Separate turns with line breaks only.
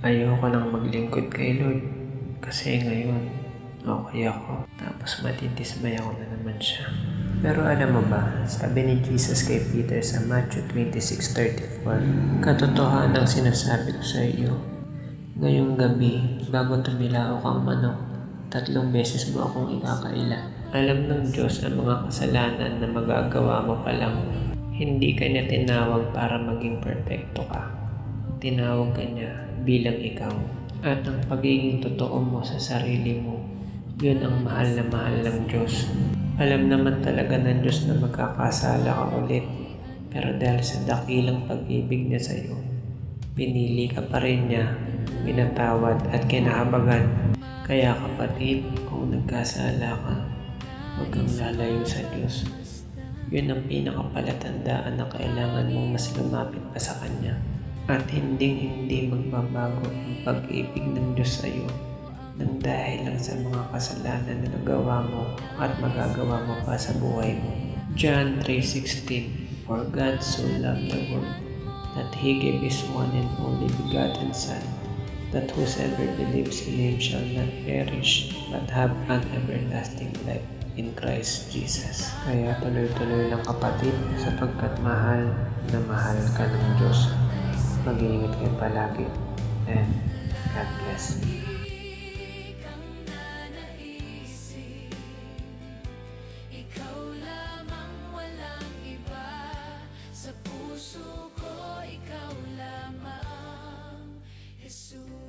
Ayoko nang maglingkod kay Lord kasi ngayon okay ako. Tapos matidismay ako na naman siya. Pero alam mo ba, sabi ni Jesus kay Peter sa Matthew 26:34, katotohanan ang sinasabi ko sa iyo. Ngayong gabi, bago tumilaok ang manok, 3 beses mo akong ikakaila. Alam ng Diyos ang mga kasalanan na magagawa mo pa lang. Hindi ka niya tinawag para maging perfecto ka. Tinawag ka niya bilang ikaw. At ang pagiging totoo mo sa sarili mo, yun ang mahal na mahal ng Diyos. Alam naman talaga ng Diyos na magkakasala ka ulit. Pero dahil sa dakilang pag-ibig niya sa iyo, pinili ka pa rin niya, pinatawad at kinahabagan. Kaya kapatid, kung nagkasala ka, huwag kang lalayo sa Diyos. Yun ang pinakapalatandaan na kailangan mong mas lumapit pa sa Kanya. At hindi magbabago ang pag-ibig ng Diyos sa iyo nang dahil lang sa mga kasalanan na nagawa mo at magagawa mo pa sa buhay mo. John 3:16, For God so loved the world that He gave His one and only begotten Son, that whosoever believes in Him shall not perish but have an everlasting life in Christ Jesus. Kaya tuloy-tuloy lang kapatid, sapagkat mahal na mahal ka ng Diyos. Mag-iingat kayo palagi, and God bless.
Ikaw lamang, walang iba. Sa puso ko, ikaw lamang, Jesus.